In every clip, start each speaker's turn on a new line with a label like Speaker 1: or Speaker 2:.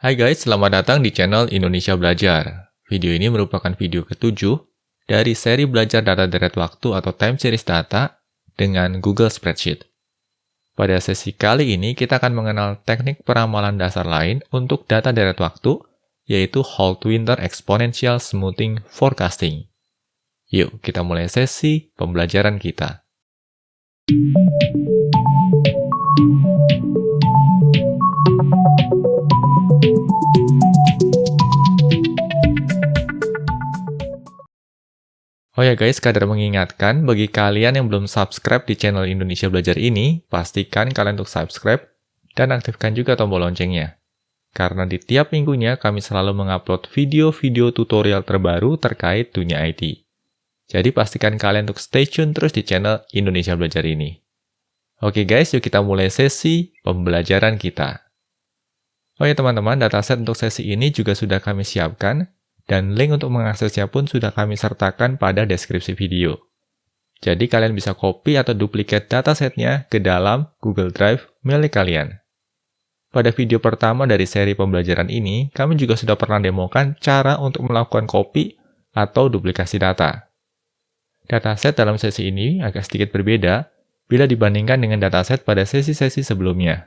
Speaker 1: Hai guys, selamat datang di channel Indonesia Belajar. Video ini merupakan video ke-7 dari seri belajar data deret waktu atau time series data dengan Google Spreadsheet. Pada sesi kali ini, kita akan mengenal teknik peramalan dasar lain untuk data deret waktu, yaitu Holt-Winter Exponential Smoothing Forecasting. Yuk, kita mulai sesi pembelajaran kita. Oh ya guys, kadar mengingatkan, bagi kalian yang belum subscribe di channel Indonesia Belajar ini, pastikan kalian untuk subscribe dan aktifkan juga tombol loncengnya. Karena di tiap minggunya kami selalu mengupload video-video tutorial terbaru terkait dunia IT. Jadi pastikan kalian untuk stay tune terus di channel Indonesia Belajar ini. Oke guys, yuk kita mulai sesi pembelajaran kita. Oh ya teman-teman, dataset untuk sesi ini juga sudah kami siapkan, dan link untuk mengaksesnya pun sudah kami sertakan pada deskripsi video. Jadi kalian bisa copy atau duplikat datasetnya ke dalam Google Drive milik kalian. Pada video pertama dari seri pembelajaran ini, kami juga sudah pernah demokan cara untuk melakukan copy atau duplikasi data. Dataset dalam sesi ini agak sedikit berbeda bila dibandingkan dengan dataset pada sesi-sesi sebelumnya.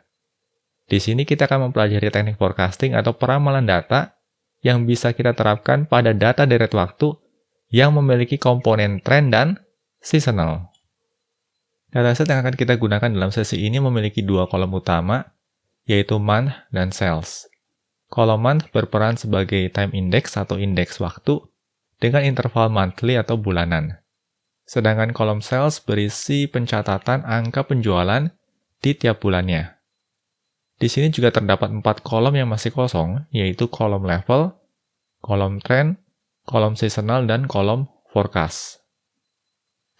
Speaker 1: Di sini kita akan mempelajari teknik forecasting atau peramalan data yang bisa kita terapkan pada data deret waktu yang memiliki komponen tren dan seasonal. Dataset yang akan kita gunakan dalam sesi ini memiliki dua kolom utama, yaitu month dan sales. Kolom month berperan sebagai time index atau indeks waktu dengan interval monthly atau bulanan. Sedangkan kolom sales berisi pencatatan angka penjualan di tiap bulannya. Di sini juga terdapat 4 kolom yang masih kosong, yaitu kolom level, kolom trend, kolom seasonal, dan kolom forecast.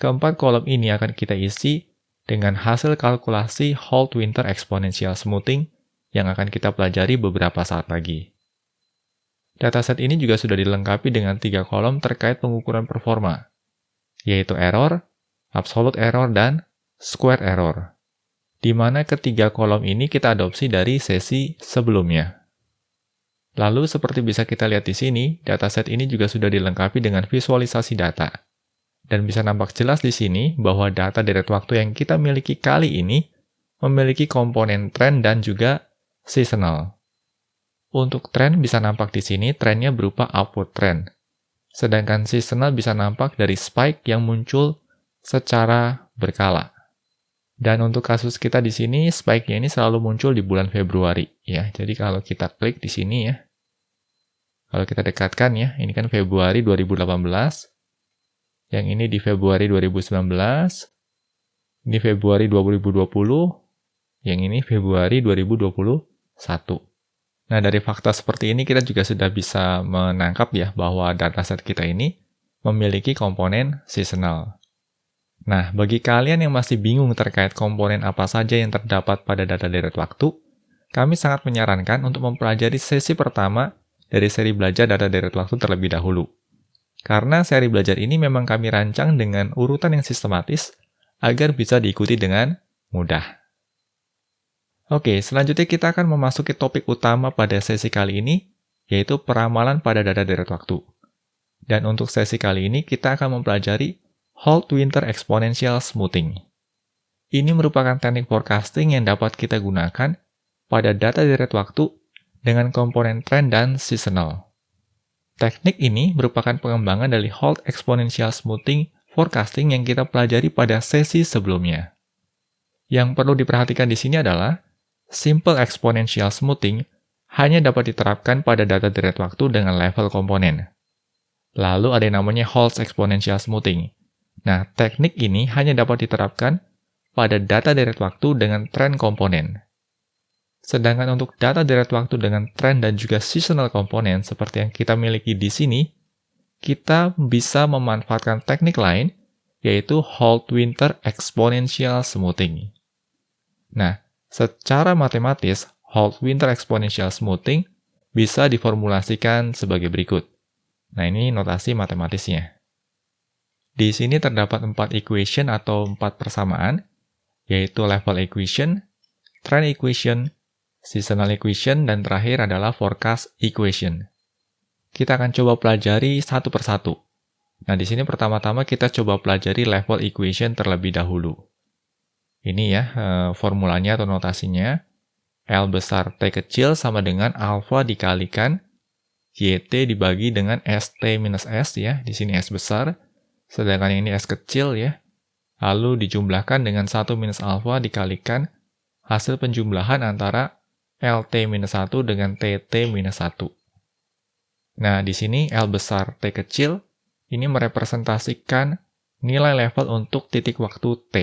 Speaker 1: Keempat kolom ini akan kita isi dengan hasil kalkulasi Holt-Winter Exponential Smoothing yang akan kita pelajari beberapa saat lagi. Dataset ini juga sudah dilengkapi dengan 3 kolom terkait pengukuran performa, yaitu error, absolute error, dan square error, di mana ketiga kolom ini kita adopsi dari sesi sebelumnya. Lalu, seperti bisa kita lihat di sini, dataset ini juga sudah dilengkapi dengan visualisasi data. Dan bisa nampak jelas di sini bahwa data deret waktu yang kita miliki kali ini memiliki komponen tren dan juga seasonal. Untuk tren bisa nampak di sini, trennya berupa upward trend. Sedangkan seasonal bisa nampak dari spike yang muncul secara berkala. Dan untuk kasus kita di sini, spike-nya ini selalu muncul di bulan Februari, ya. Jadi kalau kita klik di sini ya, kalau kita dekatkan ya, ini kan Februari 2018, yang ini di Februari 2019, ini Februari 2020, yang ini Februari 2021. Nah, dari fakta seperti ini kita juga sudah bisa menangkap ya bahwa dataset kita ini memiliki komponen seasonal. Nah, bagi kalian yang masih bingung terkait komponen apa saja yang terdapat pada data deret waktu, kami sangat menyarankan untuk mempelajari sesi pertama dari seri belajar data deret waktu terlebih dahulu. Karena seri belajar ini memang kami rancang dengan urutan yang sistematis agar bisa diikuti dengan mudah. Oke, selanjutnya kita akan memasuki topik utama pada sesi kali ini, yaitu peramalan pada data deret waktu. Dan untuk sesi kali ini kita akan mempelajari Holt-Winter Exponential Smoothing. Ini merupakan teknik forecasting yang dapat kita gunakan pada data deret waktu dengan komponen trend dan seasonal. Teknik ini merupakan pengembangan dari Holt Exponential Smoothing Forecasting yang kita pelajari pada sesi sebelumnya. Yang perlu diperhatikan di sini adalah, Simple Exponential Smoothing hanya dapat diterapkan pada data deret waktu dengan level komponen. Lalu ada yang namanya Holt Exponential Smoothing. Nah, teknik ini hanya dapat diterapkan pada data deret waktu dengan tren komponen. Sedangkan untuk data deret waktu dengan tren dan juga seasonal komponen seperti yang kita miliki di sini, kita bisa memanfaatkan teknik lain, yaitu Holt-Winter Exponential Smoothing. Nah, secara matematis, Holt-Winter Exponential Smoothing bisa diformulasikan sebagai berikut. Nah, ini notasi matematisnya. Di sini terdapat 4 equation atau 4 persamaan, yaitu level equation, trend equation, seasonal equation, dan terakhir adalah forecast equation. Kita akan coba pelajari satu persatu. Nah, di sini pertama-tama kita coba pelajari level equation terlebih dahulu. Ini ya, formulanya atau notasinya. L besar T kecil sama dengan alfa dikalikan YT dibagi dengan ST minus S ya. Di sini S besar, sedangkan ini S kecil ya. Lalu dijumlahkan dengan 1 minus alfa dikalikan hasil penjumlahan antara LT minus 1 dengan TT minus 1. Nah, di sini L besar T kecil, ini merepresentasikan nilai level untuk titik waktu T.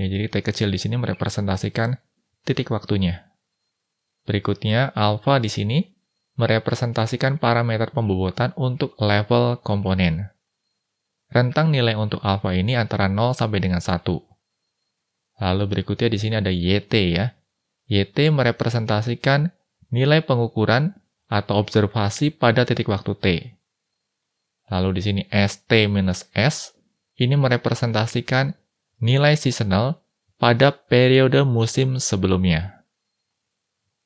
Speaker 1: Ya, jadi T kecil di sini merepresentasikan titik waktunya. Berikutnya, alfa di sini merepresentasikan parameter pembobotan untuk level komponen. Rentang nilai untuk alfa ini antara 0 sampai dengan 1. Lalu berikutnya di sini ada YT ya. YT merepresentasikan nilai pengukuran atau observasi pada titik waktu T. Lalu di sini ST minus S, ini merepresentasikan nilai seasonal pada periode musim sebelumnya.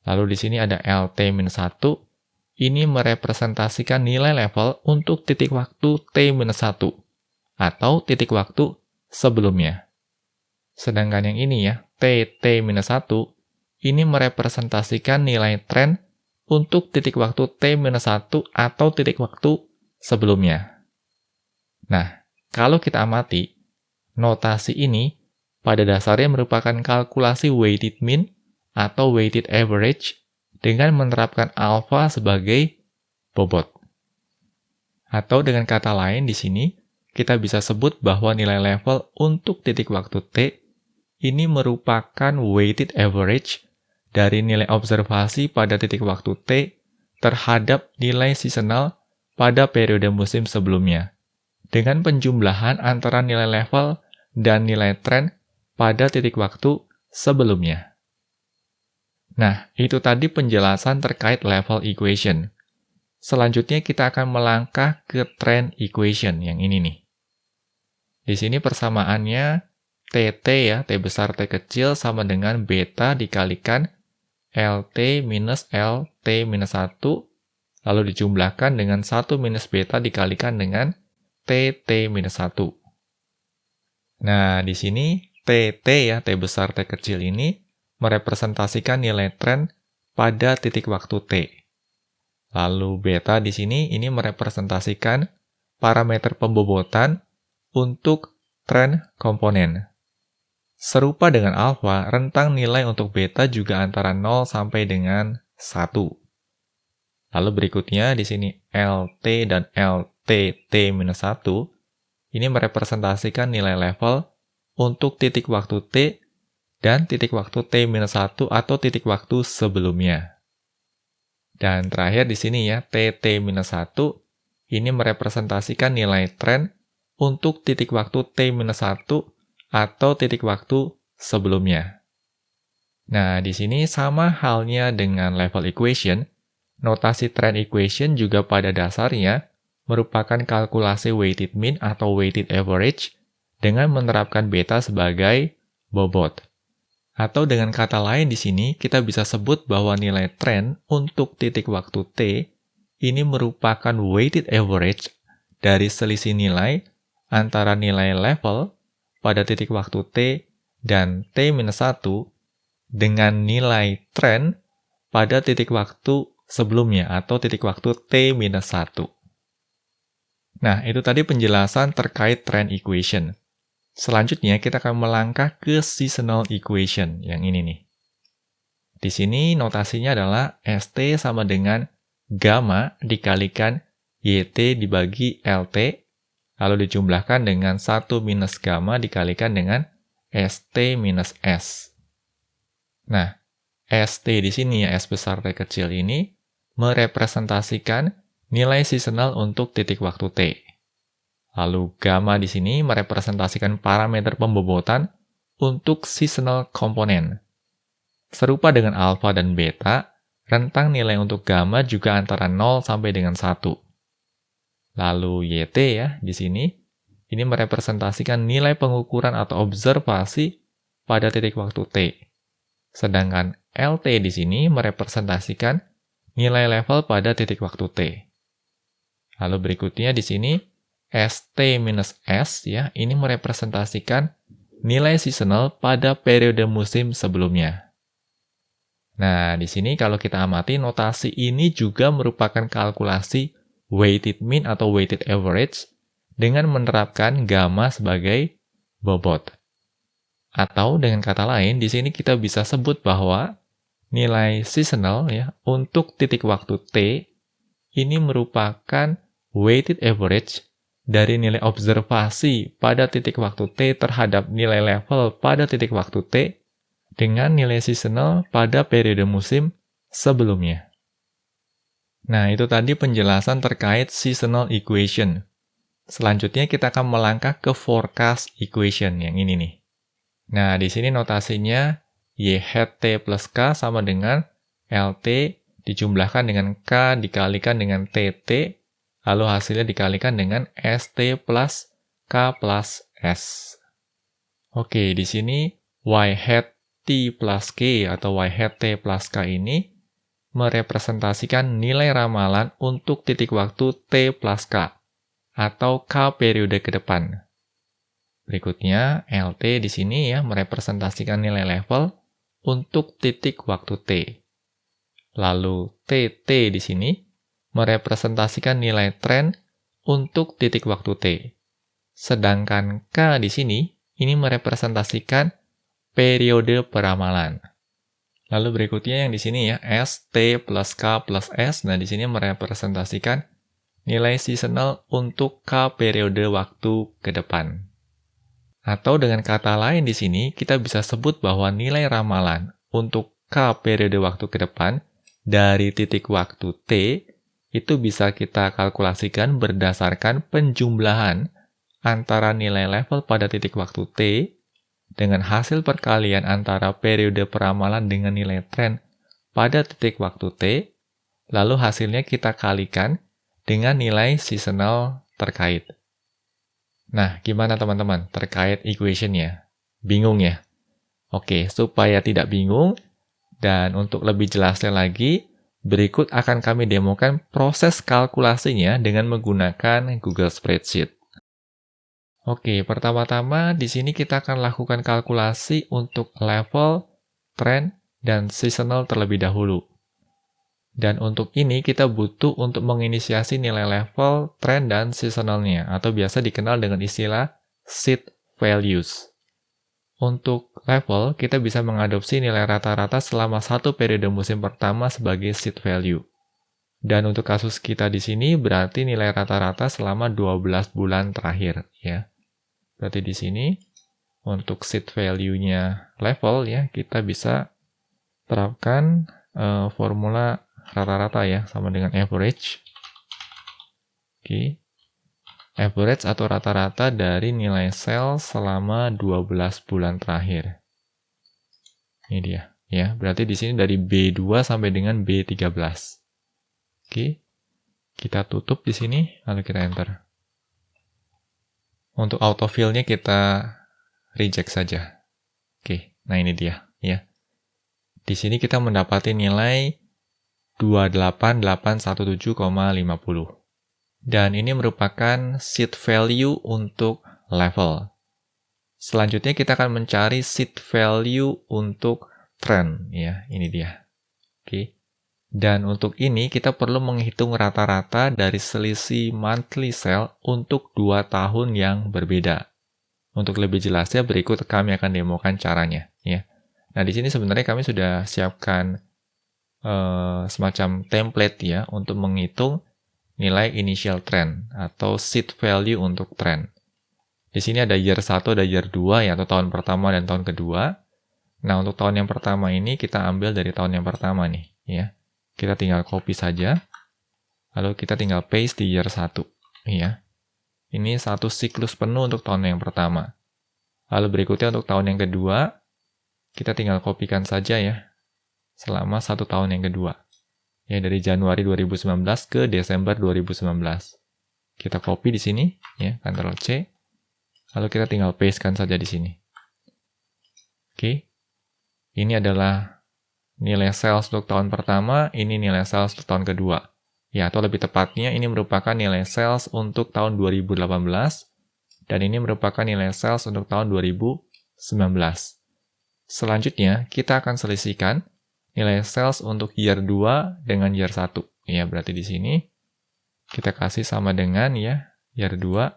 Speaker 1: Lalu di sini ada LT minus 1, ini merepresentasikan nilai level untuk titik waktu T minus 1, atau titik waktu sebelumnya. Sedangkan yang ini ya, TT minus 1, ini merepresentasikan nilai tren untuk titik waktu T minus 1 atau titik waktu sebelumnya. Nah, kalau kita amati, notasi ini pada dasarnya merupakan kalkulasi weighted mean atau weighted average dengan menerapkan alfa sebagai bobot. Atau dengan kata lain di sini, kita bisa sebut bahwa nilai level untuk titik waktu T ini merupakan weighted average dari nilai observasi pada titik waktu T terhadap nilai seasonal pada periode musim sebelumnya, dengan penjumlahan antara nilai level dan nilai tren pada titik waktu sebelumnya. Nah, itu tadi penjelasan terkait level equation. Selanjutnya kita akan melangkah ke trend equation yang ini nih. Di sini persamaannya TT ya, T besar T kecil sama dengan beta dikalikan LT minus LT minus 1, lalu dijumlahkan dengan 1 minus beta dikalikan dengan TT minus 1. Nah, di sini TT ya, T besar T kecil ini merepresentasikan nilai tren pada titik waktu T. Lalu beta di sini ini merepresentasikan parameter pembobotan untuk tren komponen. Serupa dengan alfa, rentang nilai untuk beta juga antara 0 sampai dengan 1. Lalu berikutnya di sini LT dan LTT-1 ini merepresentasikan nilai level untuk titik waktu T dan titik waktu T-1 atau titik waktu sebelumnya. Dan terakhir di sini ya, TT-1 ini merepresentasikan nilai tren untuk titik waktu T-1 atau titik waktu sebelumnya. Nah, di sini sama halnya dengan level equation, notasi trend equation juga pada dasarnya merupakan kalkulasi weighted mean atau weighted average dengan menerapkan beta sebagai bobot. Atau dengan kata lain di sini, kita bisa sebut bahwa nilai tren untuk titik waktu T ini merupakan weighted average dari selisih nilai antara nilai level pada titik waktu T dan T-1 dengan nilai tren pada titik waktu sebelumnya atau titik waktu T-1. Nah, itu tadi penjelasan terkait trend equation. Selanjutnya kita akan melangkah ke seasonal equation yang ini nih. Di sini notasinya adalah ST sama dengan gamma dikalikan YT dibagi LT, lalu dijumlahkan dengan 1 minus gamma dikalikan dengan ST minus S. Nah, ST di sini ya, S besar T kecil ini, merepresentasikan nilai seasonal untuk titik waktu T. Lalu gamma di sini merepresentasikan parameter pembobotan untuk seasonal komponen. Serupa dengan alfa dan beta, rentang nilai untuk gamma juga antara 0 sampai dengan 1. Lalu YT ya, di sini, ini merepresentasikan nilai pengukuran atau observasi pada titik waktu T. Sedangkan LT di sini merepresentasikan nilai level pada titik waktu T. Lalu berikutnya di sini ST minus S ya, ini merepresentasikan nilai seasonal pada periode musim sebelumnya. Nah, di sini kalau kita amati notasi ini juga merupakan kalkulasi weighted mean atau weighted average dengan menerapkan gamma sebagai bobot. Atau dengan kata lain, di sini kita bisa sebut bahwa nilai seasonal ya untuk titik waktu T ini merupakan weighted average dari nilai observasi pada titik waktu T terhadap nilai level pada titik waktu T dengan nilai seasonal pada periode musim sebelumnya. Nah, itu tadi penjelasan terkait seasonal equation. Selanjutnya kita akan melangkah ke forecast equation yang ini nih. Nah, di sini notasinya Y hat T plus K sama dengan LT dijumlahkan dengan K dikalikan dengan TT, lalu hasilnya dikalikan dengan ST plus K plus S. Oke, di sini Y hat T plus K atau Y hat T plus K ini merepresentasikan nilai ramalan untuk titik waktu T plus K atau K periode ke depan. Berikutnya, LT di sini ya merepresentasikan nilai level untuk titik waktu T. Lalu TT di sini merepresentasikan nilai tren untuk titik waktu T. Sedangkan K di sini ini merepresentasikan periode peramalan. Lalu berikutnya yang di sini ya ST plus K plus S. Nah, di sini merepresentasikan nilai seasonal untuk K periode waktu ke depan. Atau dengan kata lain di sini, kita bisa sebut bahwa nilai ramalan untuk K periode waktu ke depan dari titik waktu T itu bisa kita kalkulasikan berdasarkan penjumlahan antara nilai level pada titik waktu T dengan hasil perkalian antara periode peramalan dengan nilai tren pada titik waktu T, lalu hasilnya kita kalikan dengan nilai seasonal terkait. Nah, gimana teman-teman terkait equation-nya? Bingung ya? Oke, supaya tidak bingung, dan untuk lebih jelasnya lagi, berikut akan kami demokan proses kalkulasinya dengan menggunakan Google Spreadsheet. Oke, pertama-tama di sini kita akan lakukan kalkulasi untuk level, trend, dan seasonal terlebih dahulu. Dan untuk ini kita butuh untuk menginisiasi nilai level, trend, dan seasonalnya, atau biasa dikenal dengan istilah seed values. Untuk level, kita bisa mengadopsi nilai rata-rata selama satu periode musim pertama sebagai seed value. Dan untuk kasus kita di sini berarti nilai rata-rata selama 12 bulan terakhir, ya. Berarti di sini untuk seed value-nya level ya, kita bisa terapkan formula rata-rata ya, sama dengan average. Oke. Average atau rata-rata dari nilai sel selama 12 bulan terakhir. Ini dia, ya. Berarti di sini dari B2 sampai dengan B13. Oke. Kita tutup di sini, lalu kita enter. Untuk autofill-nya kita reject saja. Oke, nah ini dia, ya. Di sini kita mendapati nilai 28817,50. Dan ini merupakan seed value untuk level. Selanjutnya kita akan mencari seed value untuk trend, ya. Ini dia. Oke. Dan untuk ini kita perlu menghitung rata-rata dari selisih monthly sale untuk 2 tahun yang berbeda. Untuk lebih jelasnya berikut kami akan demokan caranya, ya. Nah, di sini sebenarnya kami sudah siapkan semacam template ya untuk menghitung nilai initial trend atau seed value untuk trend. Di sini ada year 1, ada year 2 ya, atau tahun pertama dan tahun kedua. Nah, untuk tahun yang pertama ini kita ambil dari tahun yang pertama nih, ya. Kita tinggal copy saja. Lalu kita tinggal paste di year 1, ya. Ini satu siklus penuh untuk tahun yang pertama. Lalu berikutnya untuk tahun yang kedua, kita tinggal kopikan saja ya, selama 1 tahun yang kedua. Ya, dari Januari 2019 ke Desember 2019. Kita copy di sini, ya, Ctrl C. Lalu kita tinggal pastekan saja di sini. Oke. Ini adalah nilai sales untuk tahun pertama, ini nilai sales untuk tahun kedua. Ya, atau lebih tepatnya ini merupakan nilai sales untuk tahun 2018 dan ini merupakan nilai sales untuk tahun 2019. Selanjutnya, kita akan selisihkan nilai sales untuk year 2 dengan year 1. Ya, berarti di sini kita kasih sama dengan ya year 2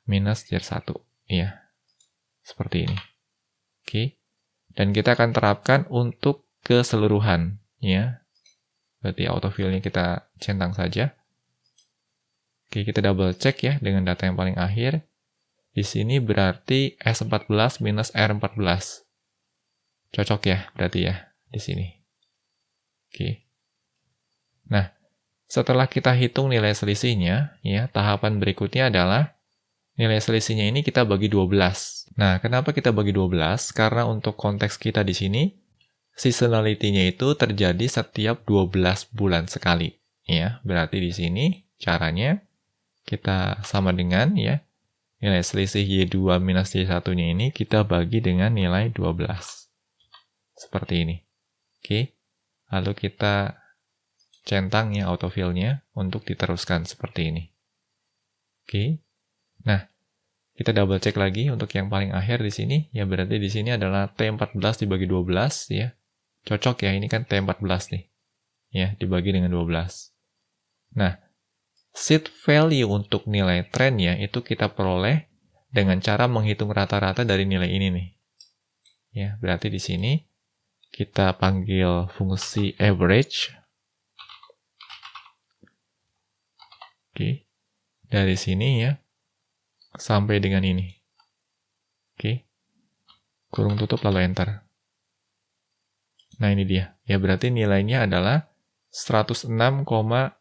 Speaker 1: minus year 1. Ya, seperti ini. Oke. Dan kita akan terapkan untuk keseluruhan, ya. Berarti autofill-nya kita centang saja. Oke, kita double check ya dengan data yang paling akhir. Di sini berarti S14 minus R14. Cocok ya, berarti ya, di sini. Oke. Nah, setelah kita hitung nilai selisihnya, ya, tahapan berikutnya adalah nilai selisihnya ini kita bagi 12. Nah, kenapa kita bagi 12? Karena untuk konteks kita di sini, seasonality-nya itu terjadi setiap 12 bulan sekali. Ya, berarti di sini caranya kita sama dengan ya nilai selisih Y2 minus Y1-nya ini kita bagi dengan nilai 12. Seperti ini. Oke. Lalu kita centang ya autofill-nya untuk diteruskan seperti ini. Oke. Nah, kita double check lagi untuk yang paling akhir di sini. Ya berarti di sini adalah T14 dibagi 12 ya. Cocok ya, ini kan T14 nih. Ya, dibagi dengan 12. Nah, seed value untuk nilai trennya itu kita peroleh dengan cara menghitung rata-rata dari nilai ini nih. Ya, berarti di sini kita panggil fungsi average. Oke. Dari sini ya sampai dengan ini. Oke. Kurung tutup lalu enter. Nah, ini dia. Ya, berarti nilainya adalah 106,07.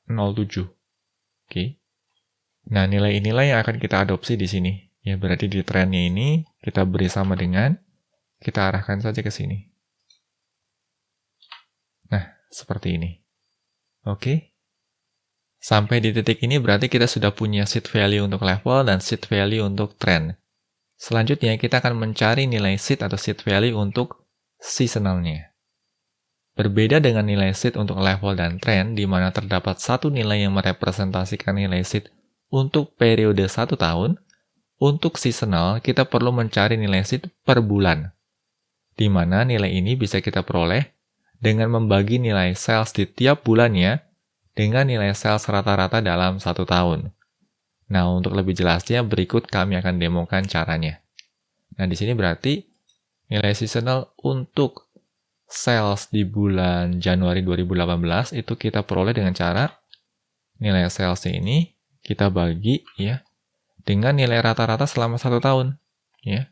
Speaker 1: Oke. Nah, nilai inilah yang akan kita adopsi di sini. Ya, berarti di trennya ini kita beri sama dengan, kita arahkan saja ke sini. Nah, seperti ini. Oke. Sampai di titik ini berarti kita sudah punya seed value untuk level dan seed value untuk trend. Selanjutnya, kita akan mencari nilai seed atau seed value untuk seasonalnya. Berbeda dengan nilai seed untuk level dan trend, di mana terdapat satu nilai yang merepresentasikan nilai seed untuk periode 1 tahun, untuk seasonal kita perlu mencari nilai seed per bulan, di mana nilai ini bisa kita peroleh dengan membagi nilai sales di tiap bulannya dengan nilai sales rata-rata dalam 1 tahun. Nah, untuk lebih jelasnya berikut kami akan demokan caranya. Nah, di sini berarti nilai seasonal untuk sales di bulan Januari 2018 itu kita peroleh dengan cara nilai salesnya ini kita bagi ya dengan nilai rata-rata selama 1 tahun ya.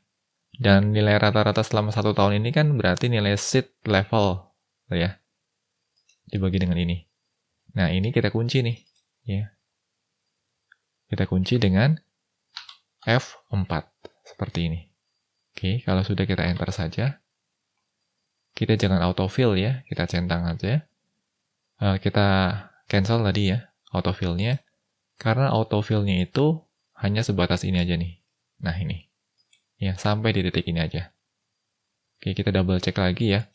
Speaker 1: Dan nilai rata-rata selama 1 tahun ini kan berarti nilai seed level ya. Dibagi dengan ini. Nah, ini kita kunci nih ya. Kita kunci dengan F4 seperti ini. Oke, kalau sudah kita enter saja. Kita jangan autofill ya, kita centang aja. Kita cancel tadi ya, autofill-nya. Karena autofill-nya itu hanya sebatas ini aja nih. Nah ini. Ya, sampai di titik ini aja. Oke, kita double check lagi ya.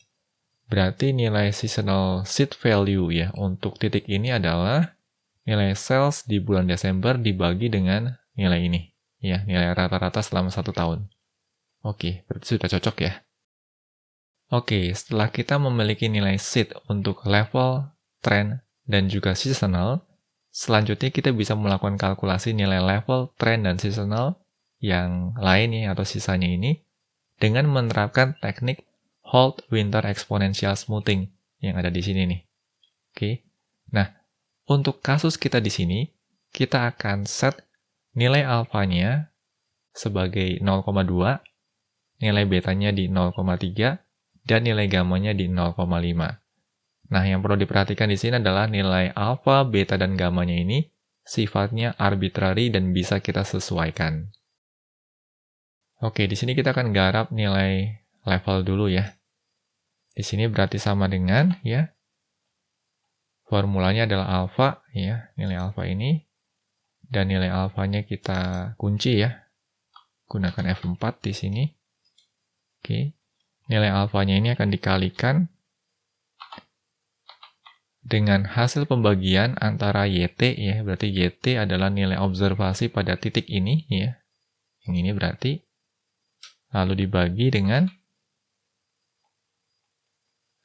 Speaker 1: Berarti nilai seasonal seed value ya, untuk titik ini adalah nilai sales di bulan Desember dibagi dengan nilai ini. Ya, nilai rata-rata selama 1 tahun. Oke, berarti sudah cocok ya. Oke, setelah kita memiliki nilai seed untuk level, trend, dan juga seasonal, selanjutnya kita bisa melakukan kalkulasi nilai level, trend, dan seasonal yang lainnya atau sisanya ini dengan menerapkan teknik Holt Winter Exponential Smoothing yang ada di sini nih. Oke. Nah, untuk kasus kita di sini, kita akan set nilai alfanya sebagai 0,2, nilai betanya di 0,3, dan nilai gamanya di 0,5. Nah, yang perlu diperhatikan di sini adalah nilai alfa, beta, dan gamanya ini sifatnya arbitrary dan bisa kita sesuaikan. Oke, di sini kita akan garap nilai level dulu ya. Di sini berarti sama dengan ya. Formulanya adalah alfa ya, nilai alfa ini. Dan nilai alfanya kita kunci ya. Gunakan F4 di sini. Oke. nilai alfanya ini akan dikalikan dengan hasil pembagian antara YT, ya, berarti YT adalah nilai observasi pada titik ini, ya. Yang ini berarti, lalu dibagi dengan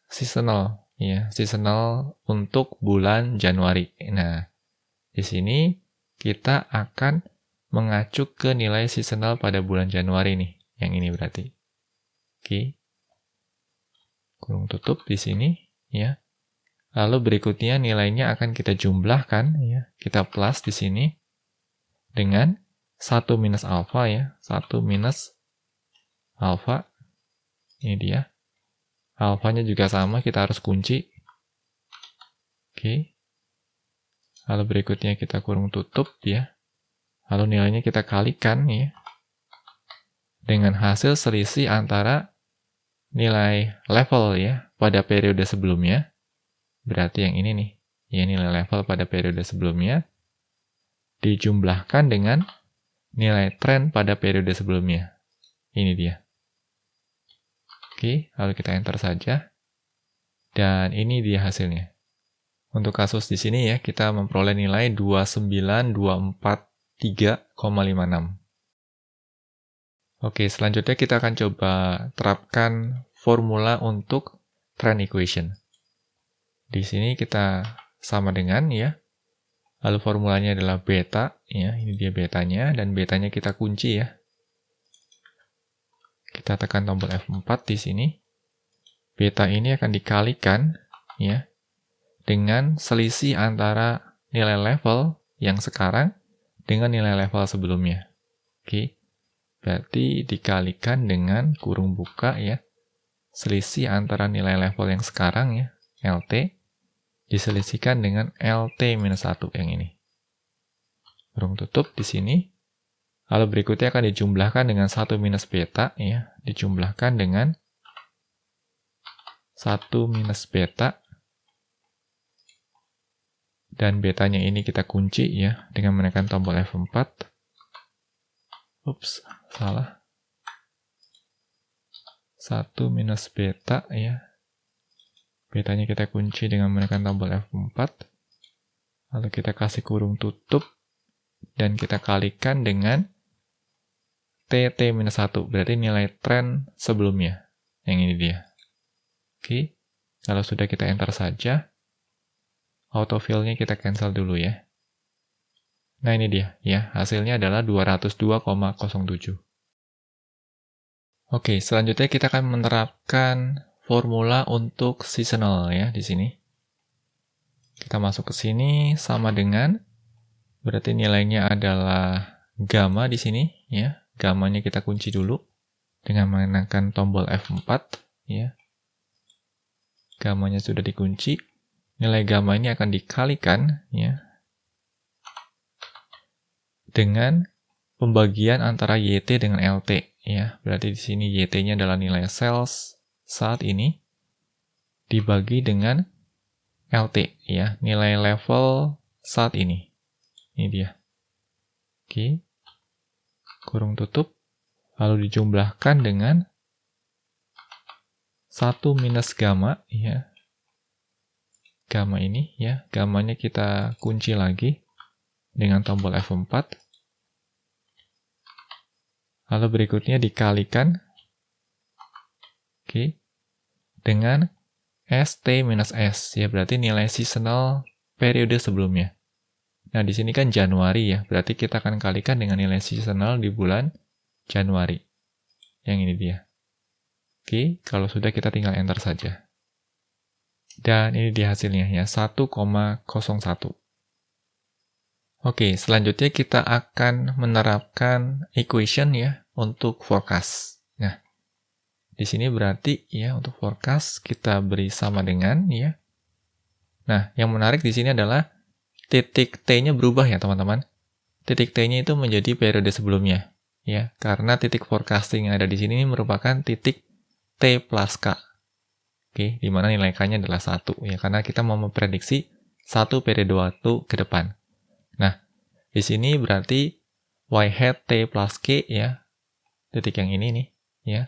Speaker 1: seasonal, ya, seasonal untuk bulan Januari. Nah, di sini kita akan mengacu ke nilai seasonal pada bulan Januari nih, yang ini berarti. Oke. Kurung tutup di sini, ya. Lalu berikutnya nilainya akan kita jumlahkan, ya. Kita plus di sini dengan 1 minus alfa, ya. 1 minus alfa. Ini dia. Alfanya juga sama, kita harus kunci. Oke. Lalu berikutnya kita kurung tutup, ya. Lalu nilainya kita kalikan, ya, dengan hasil selisih antara nilai level, ya, pada periode sebelumnya. Berarti yang ini nih, ya, nilai level pada periode sebelumnya dijumlahkan dengan nilai tren pada periode sebelumnya. Ini dia. Oke, lalu kita enter saja. Dan ini dia hasilnya. Untuk kasus di sini, ya, kita memperoleh nilai 29243,56. Oke, selanjutnya kita akan coba terapkan formula untuk trend equation. Di sini kita sama dengan, ya, lalu formulanya adalah beta, ya, ini dia betanya, dan betanya kita kunci, ya. Kita tekan tombol F4 di sini. Beta ini akan dikalikan, ya, dengan selisih antara nilai level yang sekarang dengan nilai level sebelumnya. Oke, berarti dikalikan dengan kurung buka, ya, selisih antara nilai level yang sekarang, ya, LT, diselisihkan dengan LT-1 yang ini. Kurung tutup di sini. Lalu berikutnya akan dijumlahkan dengan 1 minus beta, ya, dijumlahkan dengan 1 minus beta. Dan betanya ini kita kunci, ya, dengan menekan tombol F4. Ups, salah. 1 minus beta, ya. Betanya kita kunci dengan menekan tombol F4. Lalu kita kasih kurung tutup. Dan kita kalikan dengan TT-1. Berarti nilai tren sebelumnya. Yang ini dia. Oke. Kalau sudah kita enter saja. Autofill-nya kita cancel dulu, ya. Nah, ini dia, ya. Hasilnya adalah 202,07. Oke, selanjutnya kita akan menerapkan formula untuk seasonal, ya, di sini. Kita masuk ke sini sama dengan, berarti nilainya adalah gamma di sini, ya. Gammanya kita kunci dulu dengan menekan tombol F4, ya. Gammanya sudah dikunci. Nilai gamma ini akan dikalikan, ya, dengan pembagian antara YT dengan LT, ya. Berarti di sini YT-nya adalah nilai sales saat ini dibagi dengan LT, ya, nilai level saat ini. Ini dia. Oke. Kurung tutup. Lalu dijumlahkan dengan 1 minus gamma, ya. Gamma ini, ya. Gammanya kita kunci lagi dengan tombol F4. Lalu berikutnya dikalikan, oke, dengan ST minus S, ya, berarti nilai seasonal periode sebelumnya. Nah, di sini kan Januari, ya, berarti kita akan kalikan dengan nilai seasonal di bulan Januari. Yang ini dia. Oke, kalau sudah kita tinggal enter saja. Dan ini dia hasilnya, ya, 1,01. Oke, selanjutnya kita akan menerapkan equation, ya, untuk forecast. Nah, di sini berarti, ya, untuk forecast kita beri sama dengan, ya. Nah, yang menarik di sini adalah titik T-nya berubah, ya, teman-teman. Titik T-nya itu menjadi periode sebelumnya, ya, karena titik forecasting yang ada di sini merupakan titik T plus K. Oke, di mana nilai K-nya adalah 1, ya, karena kita mau memprediksi 1 periode waktu ke depan. Nah, di sini berarti Y hat T plus K, ya, titik yang ini nih, ya,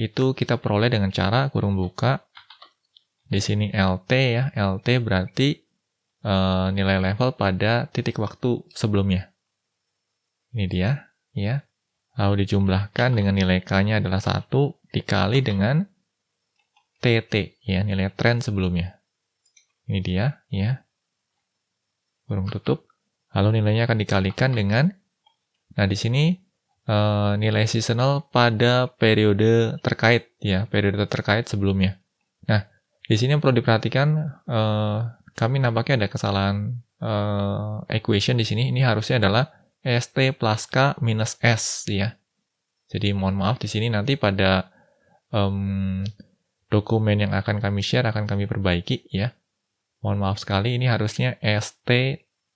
Speaker 1: itu kita peroleh dengan cara kurung buka. Di sini LT ya, LT berarti nilai level pada titik waktu sebelumnya. Ini dia, ya. Lalu dijumlahkan dengan nilai K-nya adalah 1 dikali dengan TT, ya, nilai tren sebelumnya. Ini dia, ya. Kurung tutup. Lalu nilainya akan dikalikan dengan, nah di sini nilai seasonal pada periode terkait, ya, periode terkait sebelumnya. Nah, di sini yang perlu diperhatikan, kami nampaknya ada kesalahan equation di sini. Ini harusnya adalah ST plus K minus S, ya. Jadi mohon maaf di sini nanti pada dokumen yang akan kami share akan kami perbaiki, ya. Mohon maaf sekali, ini harusnya ST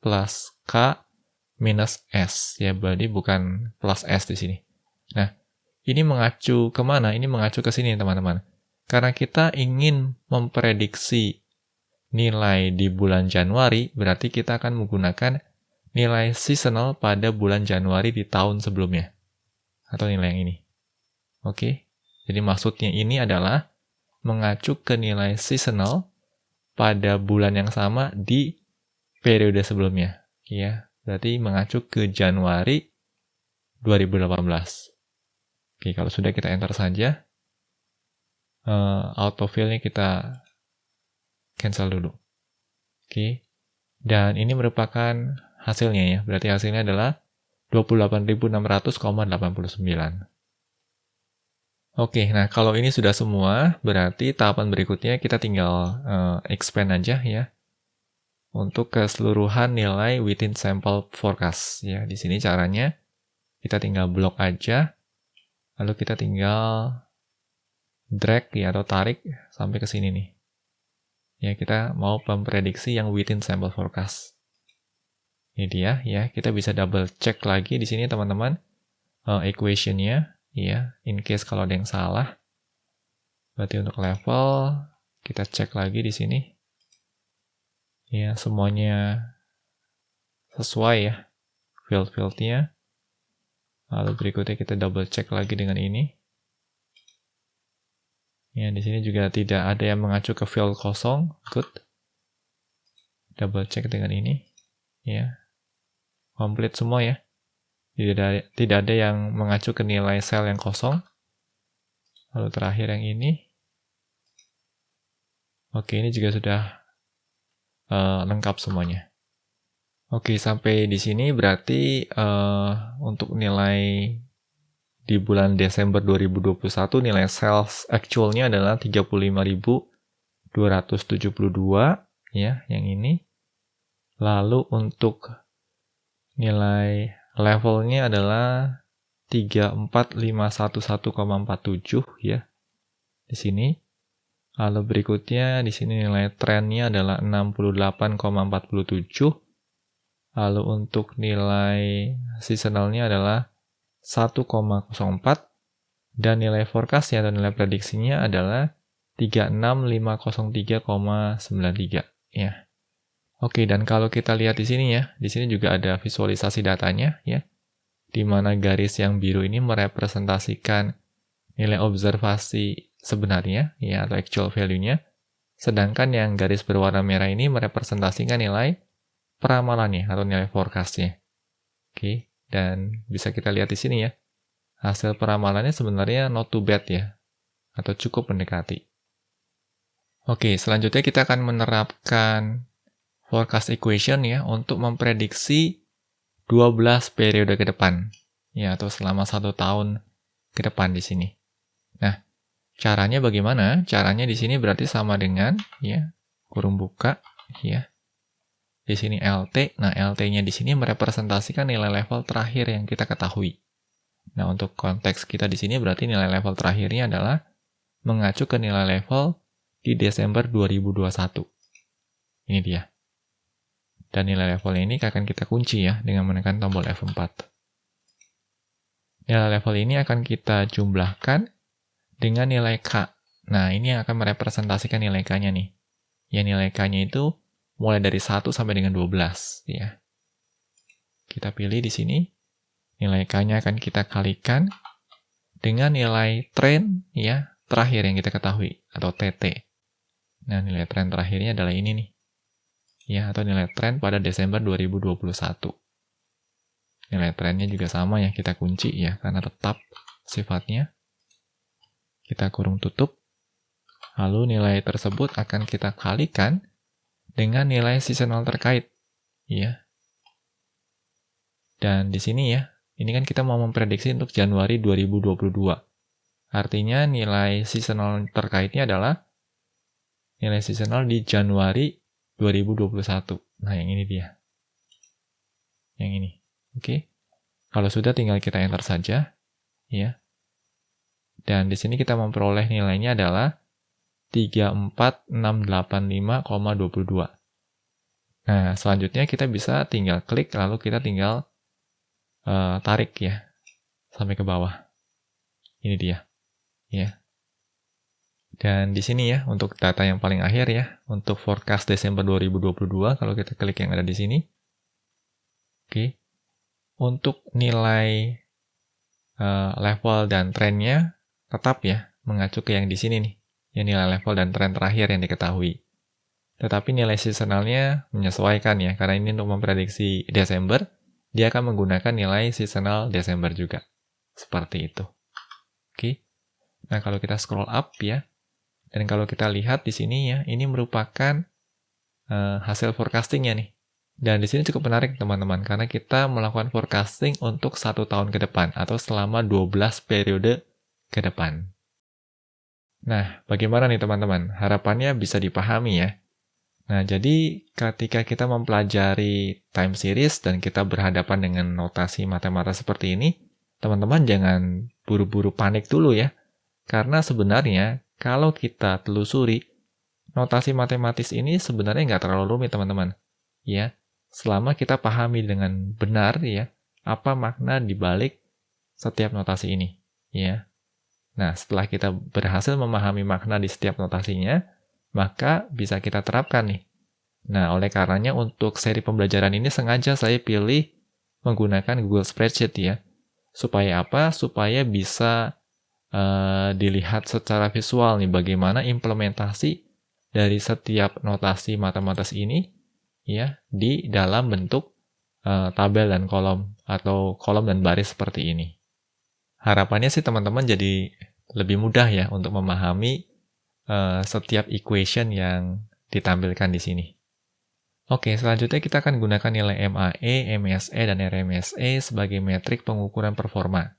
Speaker 1: plus K minus S, ya, berarti bukan plus S di sini. Nah, ini mengacu kemana? Ini mengacu ke sini, teman-teman. Karena kita ingin memprediksi nilai di bulan Januari, berarti kita akan menggunakan nilai seasonal pada bulan Januari di tahun sebelumnya. Atau nilai yang ini. Oke? Jadi maksudnya ini adalah mengacu ke nilai seasonal pada bulan yang sama di periode sebelumnya. Ya, berarti mengacu ke Januari 2018. Oke, kalau sudah kita enter saja. Autofill-nya kita cancel dulu. Oke. Dan ini merupakan hasilnya ya. Berarti hasilnya adalah 28.600,89. Oke, nah kalau ini sudah semua, berarti tahapan berikutnya kita tinggal expand aja ya. Untuk keseluruhan nilai within sample forecast ya. Di sini caranya kita tinggal blok aja. Lalu kita tinggal drag ya atau tarik sampai ke sini nih. Ya, kita mau memprediksi yang within sample forecast. Ini dia ya, kita bisa double check lagi di sini teman-teman equation-nya ya, in case kalau ada yang salah. Berarti untuk level kita cek lagi di sini. Ya, semuanya sesuai ya field-fieldnya. Lalu berikutnya kita double check lagi dengan ini. Ya, di sini juga tidak ada yang mengacu ke field kosong. Good. Double check dengan ini. Ya. Complete semua ya. Tidak ada yang mengacu ke nilai sel yang kosong. Lalu terakhir yang ini. Oke, ini juga sudah lengkap semuanya. Oke, sampai di sini berarti untuk nilai di bulan Desember 2021 nilai sales actualnya adalah 35.272 ya, yang ini. Lalu untuk nilai levelnya adalah 34511,47 ya. Di sini. Lalu berikutnya di sini nilai trennya adalah 68,47. Lalu untuk nilai seasonalnya adalah 1,04 dan nilai forecast-nya atau nilai prediksinya adalah 36503,93 ya. Oke, dan kalau kita lihat di sini ya, di sini juga ada visualisasi datanya ya. Di mana garis yang biru ini merepresentasikan nilai observasi sebenarnya ya atau actual value-nya. Sedangkan yang garis berwarna merah ini merepresentasikan nilai peramalannya atau nilai forecast-nya. Oke. Dan bisa kita lihat di sini ya, hasil peramalannya sebenarnya not too bad ya, atau cukup mendekati. Oke, selanjutnya kita akan menerapkan forecast equation ya, untuk memprediksi 12 periode ke depan, ya, atau selama 1 tahun ke depan di sini. Nah, caranya bagaimana? Caranya di sini berarti sama dengan, ya, kurung buka, ya. Di sini LT, nah LT-nya di sini merepresentasikan nilai level terakhir yang kita ketahui. Nah, untuk konteks kita di sini berarti nilai level terakhirnya adalah mengacu ke nilai level di Desember 2021. Ini dia. Dan nilai level ini akan kita kunci ya dengan menekan tombol F4. Nilai level ini akan kita jumlahkan dengan nilai K. Nah, ini yang akan merepresentasikan nilai K-nya nih. Ya, nilai K-nya itu mulai dari 1 sampai dengan 12 ya. Kita pilih di sini. Nilai K-nya akan kita kalikan dengan nilai tren ya terakhir yang kita ketahui atau TT. Nah, nilai tren terakhirnya adalah ini nih. Ya, atau nilai tren pada Desember 2021. Nilai trennya juga sama ya, kita kunci ya karena tetap sifatnya. Kita kurung tutup. Lalu nilai tersebut akan kita kalikan dengan nilai seasonal terkait. Ya. Dan di sini ya, ini kan kita mau memprediksi untuk Januari 2022. Artinya nilai seasonal terkaitnya adalah nilai seasonal di Januari 2021. Nah, yang ini dia. Yang ini. Oke. Kalau sudah tinggal kita enter saja, ya. Dan di sini kita memperoleh nilainya adalah 34685,22. Nah, selanjutnya kita bisa tinggal klik lalu kita tinggal tarik ya sampai ke bawah. Ini dia. Ya. Dan di sini ya untuk data yang paling akhir ya, untuk forecast Desember 2022 kalau kita klik yang ada di sini. Oke. Untuk nilai level dan trennya tetap ya mengacu ke yang di sini nih. Ya nilai level dan tren terakhir yang diketahui. Tetapi nilai seasonalnya menyesuaikan ya, karena ini untuk memprediksi Desember, dia akan menggunakan nilai seasonal Desember juga. Seperti itu. Oke. Nah, kalau kita scroll up ya, dan kalau kita lihat di sini ya, ini merupakan hasil forecastingnya nih. Dan di sini cukup menarik teman-teman, karena kita melakukan forecasting untuk 1 tahun ke depan, atau selama 12 periode ke depan. Nah, bagaimana nih teman-teman? Harapannya bisa dipahami ya. Nah, jadi ketika kita mempelajari time series dan kita berhadapan dengan notasi matematika seperti ini, teman-teman jangan buru-buru panik dulu ya. Karena sebenarnya kalau kita telusuri, notasi matematis ini sebenarnya nggak terlalu rumit teman-teman. Ya, selama kita pahami dengan benar ya, apa makna dibalik setiap notasi ini. Ya. Nah, setelah kita berhasil memahami makna di setiap notasinya, maka bisa kita terapkan nih. Nah, oleh karenanya untuk seri pembelajaran ini sengaja saya pilih menggunakan Google Spreadsheet ya. Supaya apa? Supaya bisa dilihat secara visual nih bagaimana implementasi dari setiap notasi matematis ini ya di dalam bentuk tabel dan kolom atau kolom dan baris seperti ini. Harapannya sih teman-teman jadi lebih mudah ya untuk memahami setiap equation yang ditampilkan di sini. Oke, selanjutnya kita akan gunakan nilai MAE, MSE, dan RMSE sebagai metrik pengukuran performa.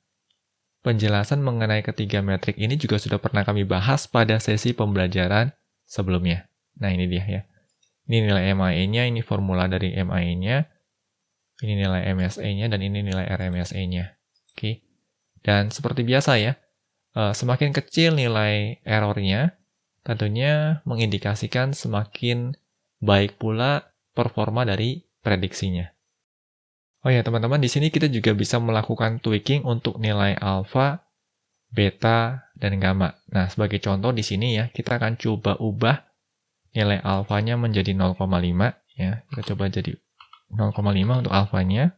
Speaker 1: Penjelasan mengenai ketiga metrik ini juga sudah pernah kami bahas pada sesi pembelajaran sebelumnya. Nah, ini dia ya. Ini nilai MAE-nya, ini formula dari MAE-nya, ini nilai MSE-nya, dan ini nilai RMSE-nya. Oke. Dan seperti biasa ya, semakin kecil nilai error-nya, tentunya mengindikasikan semakin baik pula performa dari prediksinya. Oh ya teman-teman, di sini kita juga bisa melakukan tweaking untuk nilai alfa, beta, dan gamma. Nah, sebagai contoh di sini ya, kita akan coba ubah nilai alfanya menjadi 0,5 ya. Kita coba jadi 0,5 untuk alfanya.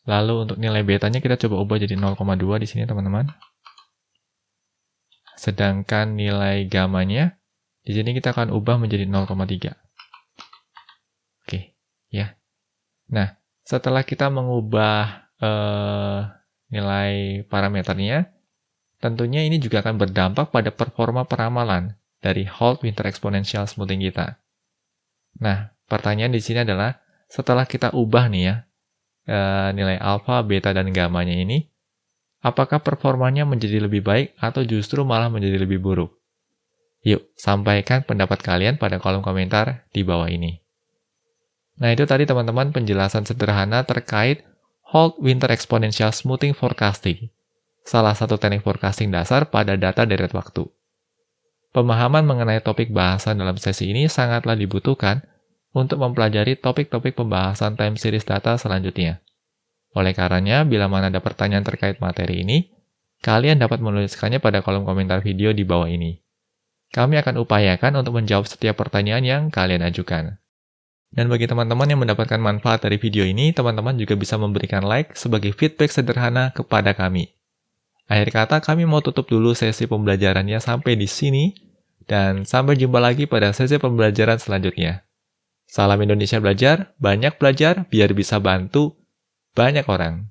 Speaker 1: Lalu untuk nilai betanya kita coba ubah jadi 0,2 di sini teman-teman. Sedangkan nilai gamanya, di sini kita akan ubah menjadi 0,3. Oke, ya. Nah, setelah kita mengubah nilai parameternya, tentunya ini juga akan berdampak pada performa peramalan dari Holt Winter Exponential Smoothing kita. Nah, pertanyaan di sini adalah, setelah kita ubah nih ya, nilai alfa, beta, dan gammanya ini, apakah performanya menjadi lebih baik atau justru malah menjadi lebih buruk? Yuk, sampaikan pendapat kalian pada kolom komentar di bawah ini. Nah, itu tadi teman-teman penjelasan sederhana terkait Holt Winter Exponential Smoothing Forecasting, salah satu teknik forecasting dasar pada data deret waktu. Pemahaman mengenai topik bahasan dalam sesi ini sangatlah dibutuhkan untuk mempelajari topik-topik pembahasan time series data selanjutnya. Oleh karenanya, bila mana ada pertanyaan terkait materi ini, kalian dapat menuliskannya pada kolom komentar video di bawah ini. Kami akan upayakan untuk menjawab setiap pertanyaan yang kalian ajukan. Dan bagi teman-teman yang mendapatkan manfaat dari video ini, teman-teman juga bisa memberikan like sebagai feedback sederhana kepada kami. Akhir kata, kami mau tutup dulu sesi pembelajarannya sampai di sini, dan sampai jumpa lagi pada sesi pembelajaran selanjutnya. Salam Indonesia Belajar, banyak belajar biar bisa bantu banyak orang.